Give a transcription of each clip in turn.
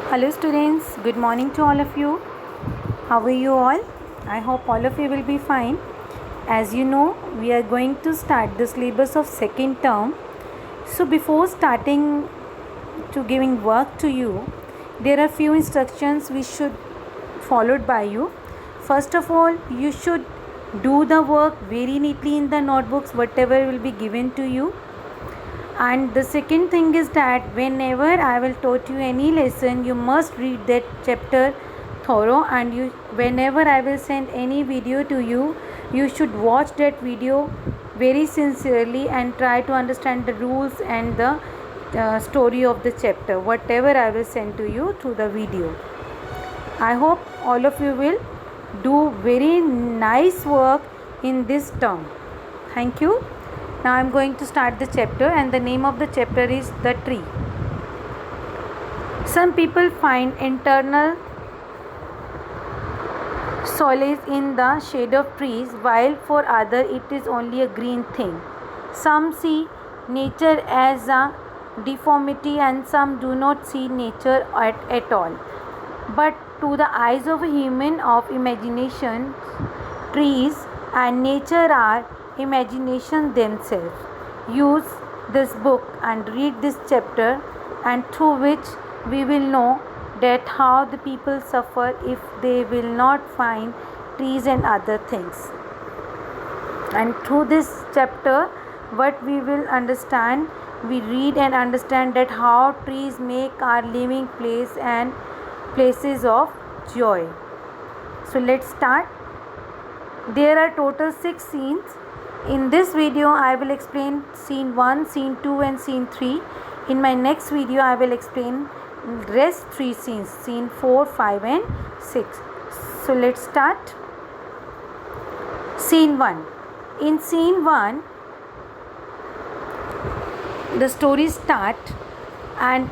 Hello students, good morning to all of you. How are you all? I hope all of you will be fine. As you know, we are going to start the syllabus of second term. So before starting to giving work to you, there are few instructions we should followed by you. First of all, you should do the work very neatly in the notebooks, whatever will be given to you. And the second thing is that whenever I will taught you any lesson, you must read that chapter thorough, and whenever I will send any video to you, you should watch that video very sincerely and try to understand the rules and the story of the chapter, whatever I will send to you through the video. I hope all of you will do very nice work in this term. Thank you. Now I am going to start the chapter, and the name of the chapter is The Tree. Some people find internal solace in the shade of trees, while for others it is only a green thing. Some see nature as a deformity, and some do not see nature at all. But to the eyes of a human of imagination, trees and nature are imagination themselves. Use this book and read this chapter, and through which we will know that how the people suffer if they will not find trees and other things. And through this chapter, what we will understand, we read and understand that how trees make our living place and places of joy. So let's start. There are total 6 scenes. In this video, I will explain scene 1, scene 2 and scene 3. In my next video, I will explain rest 3 scenes, scene 4, 5 and 6. So let's start. Scene 1. In scene 1, the story start, and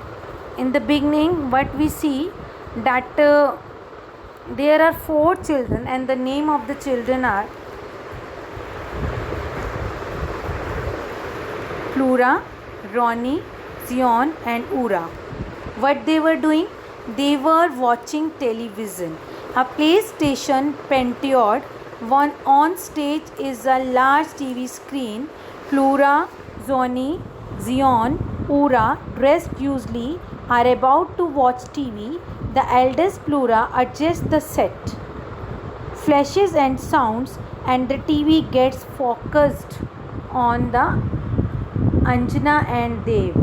in the beginning what we see that there are 4 children, and the name of the children are Flora, Ronnie, Zion and Ura. What they were doing? They were watching television. A PlayStation Pentiod. One on stage is a large TV screen. Flora, Ronnie, Zion, Ura, dressed usually, are about to watch TV. The eldest Flora adjusts the set, flashes and sounds, and the TV gets focused on the Anjana and Dev,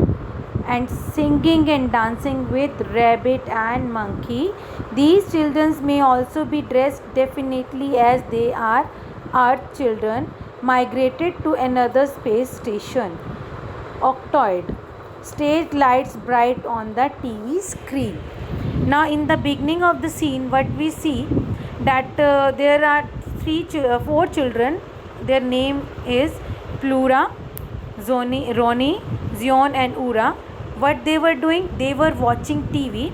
and singing and dancing with rabbit and monkey. These children may also be dressed definitely as they are Earth children migrated to another space station. Octoid. Stage lights bright on the TV screen. Now in the beginning of the scene, what we see that there are 4 children. Their name is Flora, Ronnie, Zion and Ura. What they were doing? They were watching TV.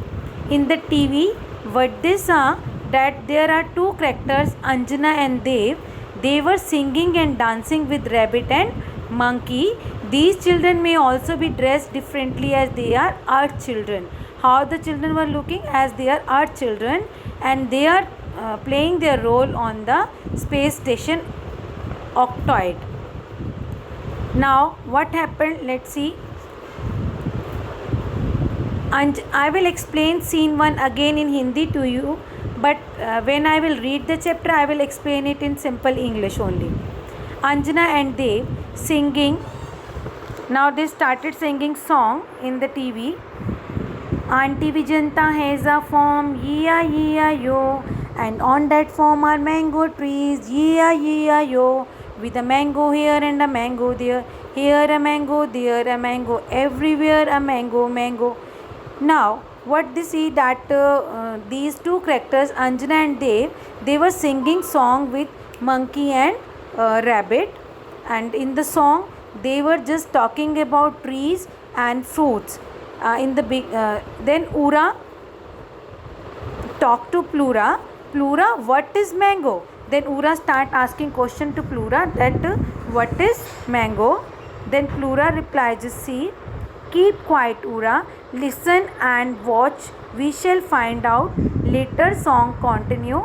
In the TV, what they saw that there are 2 characters, Anjana and Dev. They were singing and dancing with rabbit and monkey. These children may also be dressed differently as they are Earth children. How the children were looking? As they are Earth children, and they are playing their role on the space station Octoid. Now what happened? Let's see. And I will explain scene 1 again in Hindi to you, but when I will read the chapter, I will explain it in simple English only. Anjana and Dev singing. Now they started singing song in the TV. Auntie Vijanta has a farm, yeah, yo, and on that farm are mango trees, yeah, yo, with a mango here and a mango there, here a mango, there a mango, everywhere a mango. Now what they see that these 2 characters, Anjana and Dev, they were singing song with monkey and rabbit, and in the song they were just talking about trees and fruits. Then Ura talked to Flora. Flora, what is mango? Then Ura start asking question to Flora that what is mango? Then Flora replies, see, keep quiet, Ura. Listen and watch We shall find out later. Song continue.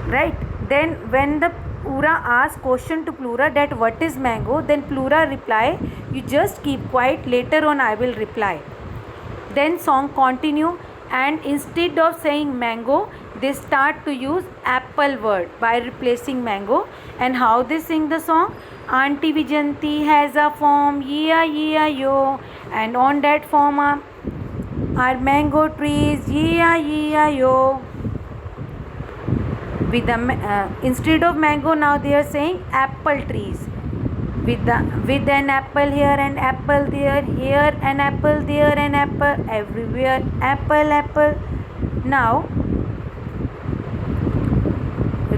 Right? Then when the Ura asks question to Plura that what is mango, then Plura reply, you just keep quiet, later on I will reply. Then song continue, and instead of saying mango, they start to use apple word by replacing mango. And how they sing the song? Auntie Vijanti has a farm, yeah yo, and on that farm are mango trees, yeah yo. With the instead of mango, now they are saying apple trees. With an apple here and apple there, here an apple, there an apple, everywhere apple. Now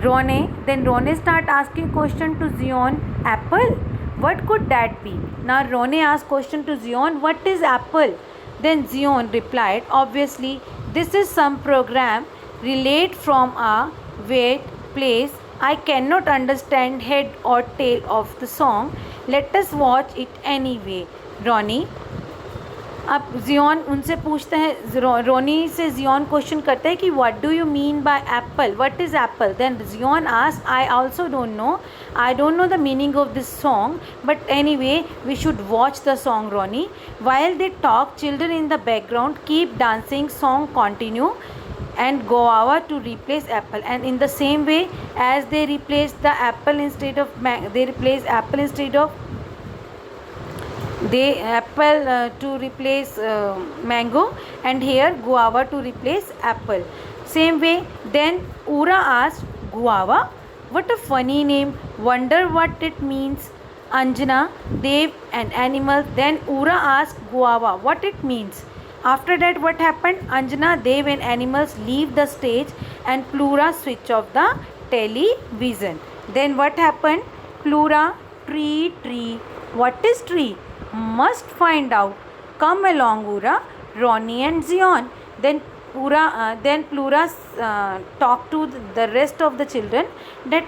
Rone start asking question to Zion, apple, what could that be? Now Rone asked question to Zion, what is apple? Then Zion replied, obviously this is some program relate from a wait place. I cannot understand head or tail of the song. Let us watch it anyway. रोनी, अब Xeon उनसे पूछते हैं, रोनी से Xeon question करते हैं कि what do you mean by apple, what is apple? Then जियोन ask, I also don't know the meaning of this song, but anyway we should watch the song. Roni, while they talk, children in the background keep dancing. Song continue, and guava to replace apple, and in the same way as they replace the apple instead of they replace apple instead of to replace mango, and here guava to replace apple. Same way, then Ura asked guava, what a funny name, wonder what it means. Anjana, Dev and animal. Then Ura asked guava what it means. After that, what happened? Anjana, Dev and animals leave the stage, and Plura switch off the television. Then what happened? Plura, tree. What is tree? Must find out. Come along, Ura, Ronnie and Zion. Then Plura talked to the rest of the children that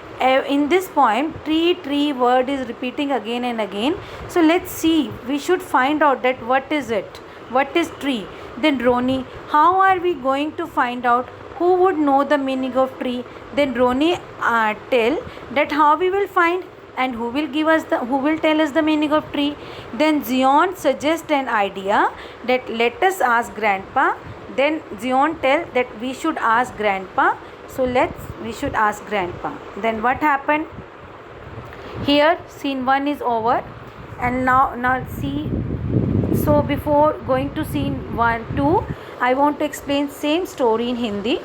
in this poem tree word is repeating again and again. So let's see. We should find out that what is it. What is tree? Then Roni, how are we going to find out? Who would know the meaning of tree? Then Roni tell that how we will find, and who will tell us the meaning of tree. Then Zion suggest an idea that let us ask grandpa. Then Zion tell that we should ask grandpa. So we should ask grandpa. Then what happened? Here scene 1 is over, and now see. So before going to scene 1-2, I want to explain same story in Hindi.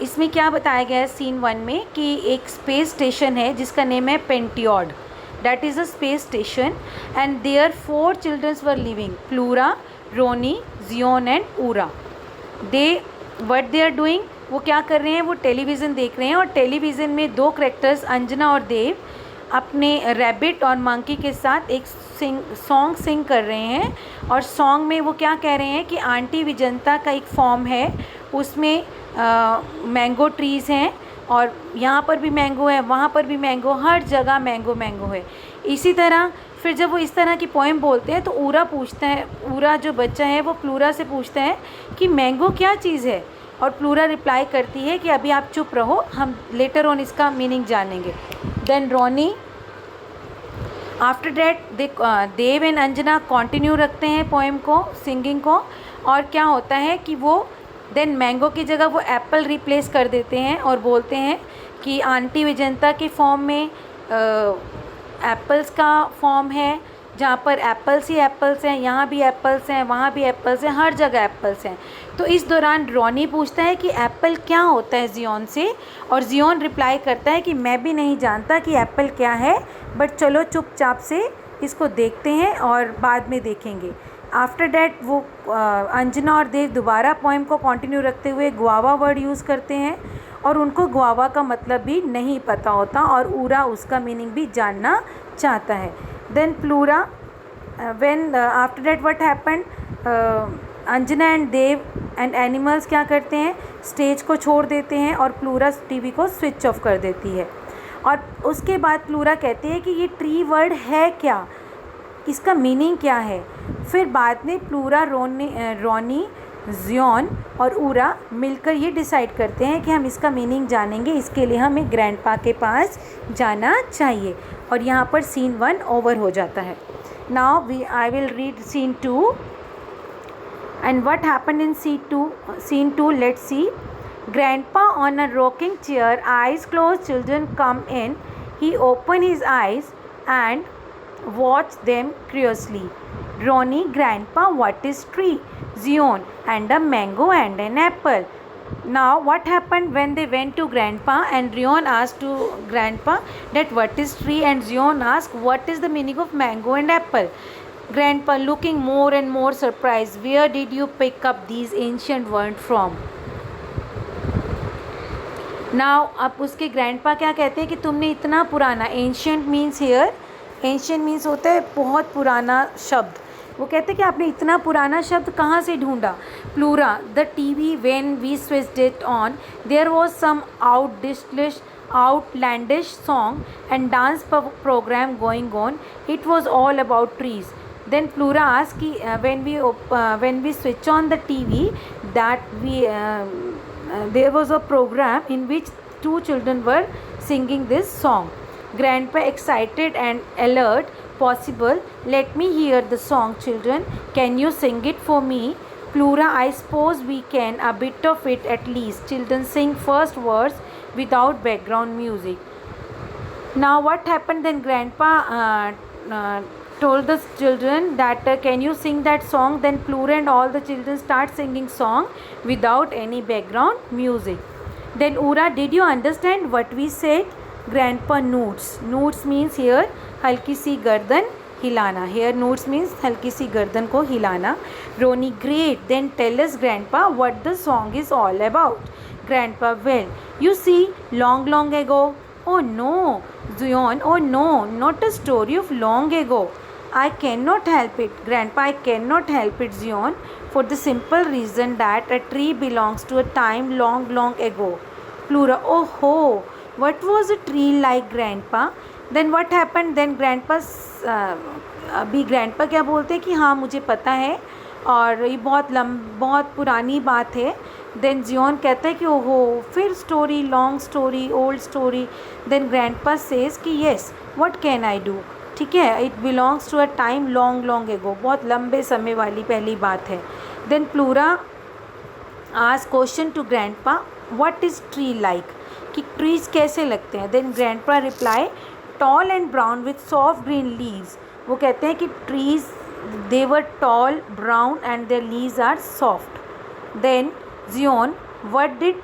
इसमें क्या बताया गया है scene 1 में कि एक space station है जिसका नेम है pentiod. That is a space station, and there 4 children's were living, Plura, Roni, Zion and Ura. What they are doing, वो क्या कर रहे हैं? वो टेलीविज़न देख रहे हैं, और टेलीविज़न में 2 कैरेक्टर्स अंजना और देव अपने रैबिट और मंकी के साथ एक सॉन्ग सिंग कर रहे हैं. और सॉन्ग में वो क्या कह रहे हैं कि आंटी विजंता का एक फॉर्म है, उसमें मैंगो ट्रीज़ हैं, और यहाँ पर भी मैंगो है, वहाँ पर भी मैंगो, हर जगह मैंगो है. इसी तरह फिर जब वो इस तरह की पोएम बोलते हैं तो ऊरा जो बच्चा है वो प्लूरा से पूछता है कि मैंगो क्या चीज़ है, और प्लूरा रिप्लाई करती है कि अभी आप चुप रहो, हम लेटर ऑन इसका मीनिंग जानेंगे. Then Roni, after that Dev and Anjana continue रखते हैं पोएम को, सिंगिंग को, और क्या होता है कि वो देन मैंगो की जगह वो एप्पल रिप्लेस कर देते हैं और बोलते हैं कि आंटी विजंता के फॉर्म में एप्पल्स का फॉर्म है, जहाँ पर एप्पल्स ही एप्पल्स हैं, यहाँ भी एप्पल्स हैं, वहाँ भी एप्पल्स हैं, हर जगह एप्पल्स हैं. तो इस दौरान रोनी पूछता है कि एप्पल क्या होता है जियोन से, और जियोन रिप्लाई करता है कि मैं भी नहीं जानता कि एप्पल क्या है, बट चलो चुपचाप से इसको देखते हैं और बाद में देखेंगे. आफ्टर डैट वो अंजना और देव दोबारा पोएम को कंटिन्यू रखते हुए गुआवा वर्ड यूज़ करते हैं, और उनको गुआवा का मतलब भी नहीं पता होता, और ऊरा उसका मीनिंग भी जानना चाहता है. देन प्लूरा, when after that what happened, Anjana and Dev and animals क्या करते हैं, स्टेज को छोड़ देते हैं, और प्लूरा टीवी को स्विच ऑफ कर देती है. और उसके बाद प्लूरा कहती है कि ये ट्री वर्ड है क्या, इसका मीनिंग क्या है. फिर बाद में प्लूरा, रोनी जियोन और ऊरा मिलकर ये डिसाइड करते हैं कि हम इसका मीनिंग जानेंगे, इसके लिए हमें ग्रैंडपा के पास जाना चाहिए। और यहाँ पर सीन 1 ओवर हो जाता है। Now I will read scene 2 and what happened in scene 2, let's see. Grandpa on a rocking chair, eyes closed, children come in. He opened his eyes and watched them curiously. Ronnie, Grandpa, what is tree? Zion, and a mango and an apple. Now what happened when they went to Grandpa and Rion asked to Grandpa that what is tree, and Zion asked what is the meaning of mango and apple. Grandpa, looking more and more surprised, where did you pick up these ancient words from? Now अब उसके grandpa क्या कहते हैं कि तुमने इतना पुराना, ancient means here, ancient means होता है बहुत पुराना शब्द, वो कहते हैं कि आपने इतना पुराना शब्द कहाँ से ढूंढा। प्लूरा, the TV when we switched it on there was some outlandish song and dance program going on. It was all about trees. Then Plura asked when we switch on the TV that there was a program in which 2 children were singing this song. Grandpa, excited and alert, possible, let me hear the song, children. Can you sing it for me? Plura, I suppose we can, a bit of it at least. Children, sing first words without background music. Now what happened then? Grandpa told the children that can you sing that song. Then Plura and all the children start singing song without any background music. Then Ura, did you understand what we said? Grandpa nods. Nods means here हल्की सी गर्दन हिलाना. Here nods means हल्की सी गर्दन को हिलाना. Ronnie, great. Then tell us, Grandpa, what the song is all about. Grandpa, well, you see, long ago. Oh no. Zion, oh no, not a story of long ago. I cannot help it. Grandpa, I cannot help it, Zion, for the simple reason that a tree belongs to a time long ago. Plura, oh ho, what was a tree like, Grandpa? Then what happened? Then Grandpa अभी grandpa क्या बोलते हैं कि हाँ मुझे पता है और ये बहुत पुरानी बात है. देन जियोन कहता है कि ओहो, फिर story, long story, old story. Then grandpa says कि yes, what can I do. ठीक है, it belongs to a time long ago, बहुत लंबे समय वाली पहली बात है. Then Plura ask question to grandpa, what is tree like, कि ट्रीज कैसे लगते हैं. Then grandpa reply, tall and brown with soft green leaves. वो कहते हैं कि trees they were tall, brown, and their leaves are soft. Then Zion, what did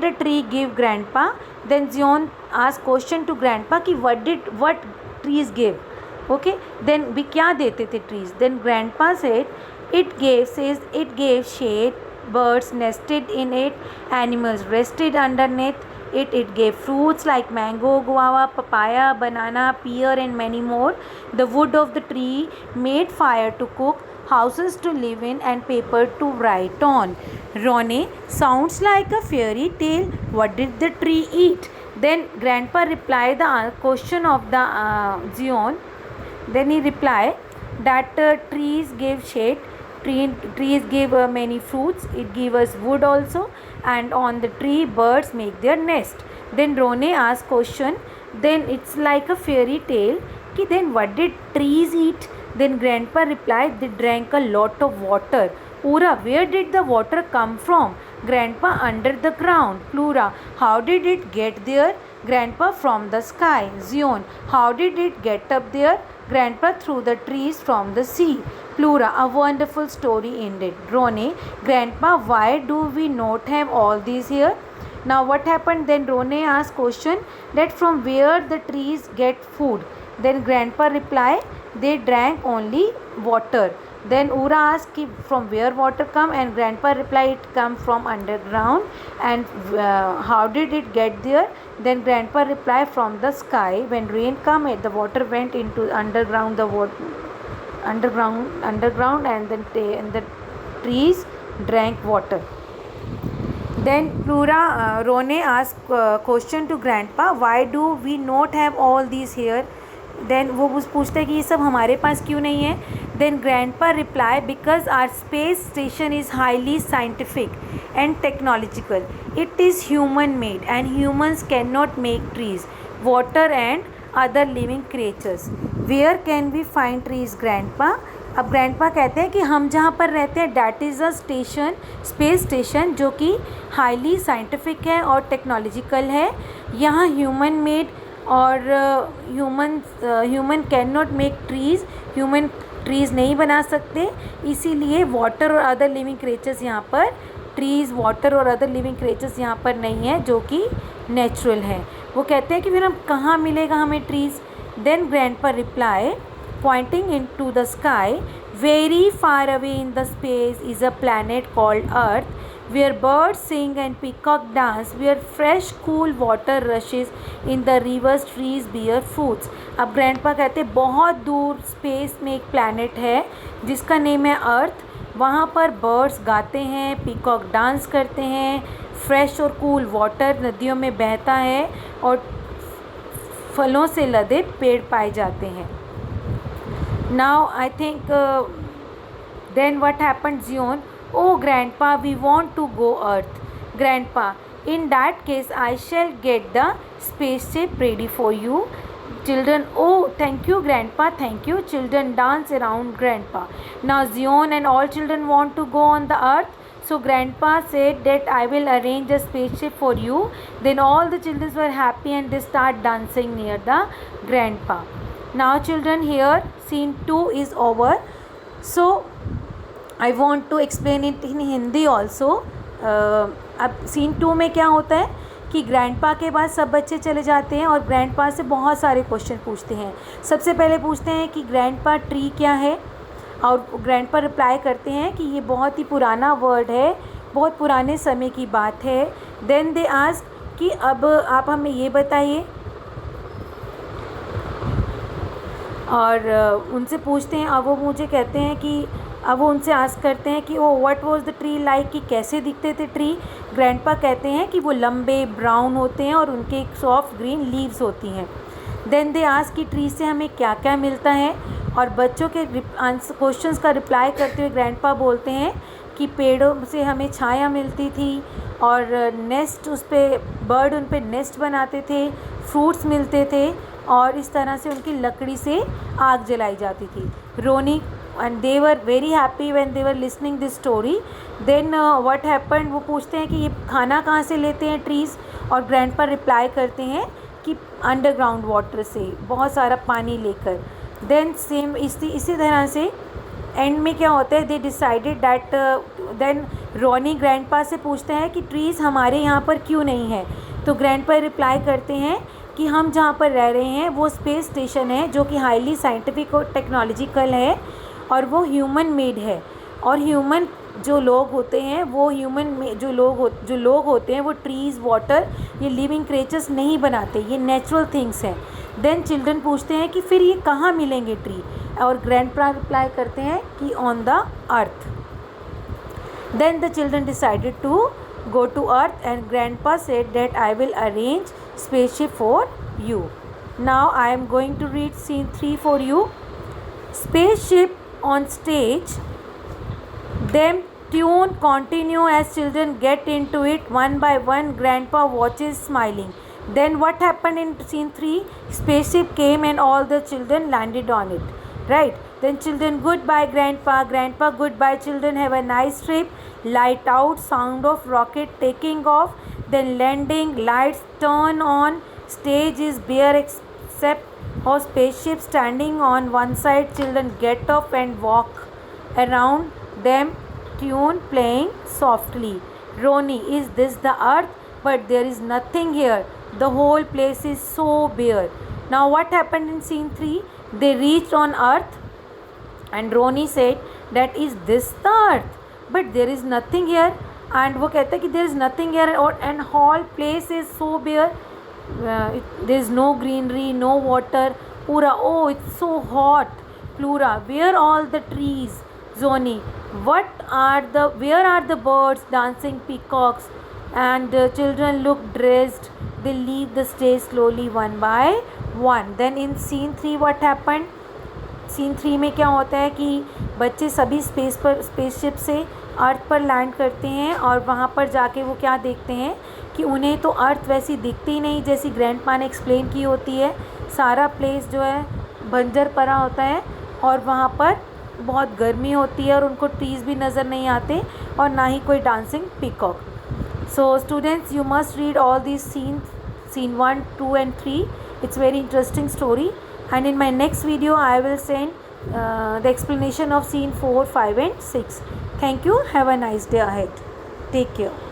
the tree give, Grandpa? Then Zion asked question to Grandpa कि what trees give. Okay, then भी क्या देते थे trees. Then Grandpa said it gave shade, birds nested in it, animals rested underneath it. It gave fruits like mango, guava, papaya, banana, pear, and many more. The wood of the tree made fire to cook, houses to live in, and paper to write on. Ronnie, sounds like a fairy tale. What did the tree eat? Then Grandpa replied the question of the Zion. Then he replied that trees gave shade, trees give many fruits, it gives us wood also, and on the tree birds make their nest. Then Rone asked question, then it's like a fairy tale, कि then what did trees eat? Then Grandpa replied, they drank a lot of water. Ura, where did the water come from? Grandpa, under the ground. Plura, how did it get there? Grandpa, from the sky. Zion, how did it get up there? Grandpa, through the trees from the sea. Plura, a wonderful story ended. Rone, Grandpa, why do we not have all these here? Now what happened? Then Rone asked question that from where the trees get food. Then Grandpa replied, they drank only water. Then Ura asked from where water come, and Grandpa replied it come from underground. And how did it get there? Then Grandpa replied from the sky. When rain come, the water went into underground, and then the trees drank water. Then Plura, Rone asked question to Grandpa, why do we not have all these here? Then वो पूछता है कि ये सब हमारे पास क्यों नहीं है. Then grandpa reply, because our space station is highly scientific and technological. It is human made and humans cannot make trees, water and other living creatures. Where can we find trees, grandpa? अब grandpa कहते हैं कि हम जहाँ पर रहते हैं that is a station, space station, जो कि हाईली साइंटिफिक है और टेक्नोलॉजिकल है. यहाँ ह्यूमन मेड और human can not make trees, human trees नहीं बना सकते, इसीलिए वाटर और अदर लिविंग क्रिएचर्स यहाँ पर, ट्रीज़, वाटर और अदर लिविंग क्रिएचर्स यहाँ पर नहीं है जो कि नेचुरल है. वो कहते हैं कि फिर हम कहाँ मिलेगा हमें trees. Then grandpa reply, pointing into the sky, very far away in the space is a planet called Earth, where birds sing and peacock dance, where fresh cool water rushes in the rivers, trees bear fruits. अब grandpa कहते हैं बहुत दूर space में एक planet है जिसका name है अर्थ, वहाँ पर बर्ड्स गाते हैं, पीकॉक डांस करते हैं, फ्रेश और कूल वाटर नदियों में बहता है और फलों से लदे पेड़ पाए जाते हैं. Now I think then what happened, Zion? Oh grandpa, we want to go Earth. Grandpa, in that case I shall get the spaceship ready for you. Children, oh thank you grandpa, thank you. Children dance around grandpa. Now Zion and all children want to go on the Earth. So grandpa said that I will arrange a spaceship for you. Then all the children were happy and they start dancing near the grandpa. Now children, here scene 2 is over. So I want to explain it in Hindi also. अब scene 2 में क्या होता है कि grandpa के बाद सब बच्चे चले जाते हैं और ग्रैंडपा से बहुत सारे क्वेश्चन पूछते हैं. सबसे पहले पूछते हैं कि ग्रैंडपा ट्री क्या है, और ग्रैंडपा रिप्लाई करते हैं कि ये बहुत ही पुराना वर्ड है, बहुत पुराने समय की बात है. देन दे आस्क कि अब आप हमें ये बताइए, और उनसे पूछते हैं. अब वो मुझे कहते हैं कि अब वो उनसे आस्क करते हैं कि oh what was the tree like, कि कैसे दिखते थे ट्री. ग्रैंडपा कहते हैं कि वो लंबे ब्राउन होते हैं और उनके सॉफ्ट ग्रीन लीव्स होती हैं. देन दे आस्क कि ट्री से हमें क्या क्या मिलता है, और बच्चों के क्वेश्चंस का रिप्लाई करते हुए ग्रैंडपा बोलते हैं कि पेड़ों से हमें छाया मिलती थी और नेस्ट उस पर बर्ड उन पर नेस्ट बनाते थे, फ्रूट्स मिलते थे और इस तरह से उनकी लकड़ी से आग जलाई जाती थी. Roni and they were very happy when they were listening this story. Then what happened, वो पूछते हैं कि ये खाना कहाँ से लेते हैं ट्रीज़, और ग्रैंडपा रिप्लाई करते हैं कि अंडरग्राउंड वाटर से, बहुत सारा पानी लेकर. देन सेम इसी तरह से एंड में क्या होता है, they decided that, then Ronnie grandpa से पूछते हैं कि ट्रीज़ हमारे यहाँ पर क्यों नहीं है. तो ग्रैंडपा रिप्लाई करते हैं कि हम जहाँ पर रह रहे हैं वो स्पेस स्टेशन है जो कि हाईली साइंटिफिक और टेक्नोलॉजिकल है और वो ह्यूमन मेड है. और ह्यूमन जो लोग होते हैं वो जो लोग होते हैं वो ट्रीज़, वाटर, ये लिविंग क्रिएचर्स नहीं बनाते, ये नेचुरल थिंग्स हैं. देन चिल्ड्रन पूछते हैं कि फिर ये कहाँ मिलेंगे ट्री, और ग्रैंडपा रिप्लाई करते हैं कि on the earth. Then the children decided to go to earth and grandpa said that I will arrange spaceship for you. Now I am going to read scene 3 for you. Spaceship on stage. Them tune continue as children get into it one by one. Grandpa watches smiling. Then what happened in scene 3? Spaceship came and all the children landed on it. Right? Then children, goodbye grandpa. Grandpa, goodbye children. Have a nice trip. Light out, sound of rocket taking off, then landing, lights turn on, stage is bare except for spaceship standing on one side. Children get off and walk around them, tune playing softly. Roni, is this the earth? But there is nothing here. The whole place is so bare. Now what happened in scene 3? They reached on earth and Roni said that is this the earth? But there is nothing here. And वो कहता है कि there is nothing here and whole place is so bare. There is no greenery, no water. Pura, oh it's so hot. Plura, where all the trees? Zoni, where are the birds dancing peacocks? And children look dressed. They leave the stage slowly one by one. Then in scene 3 what happened? Scene 3 में क्या होता है कि बच्चे सभी spaceship से अर्थ पर land करते हैं और वहाँ पर जाके वो क्या देखते हैं कि उन्हें तो अर्थ वैसी दिखती ही नहीं जैसी ग्रैंडपा ने एक्सप्लेन की होती है। सारा प्लेस जो है बंजर पड़ा होता है और वहाँ पर बहुत गर्मी होती है और उनको ट्रीज़ भी नज़र नहीं आते और ना ही कोई dancing peacock. So students, you must read all these scenes, scene 1, 2 and 3. It's very interesting story, and in my next video I will send the explanation of scene 4, 5 and 6. Thank you. Have a nice day ahead. Take care.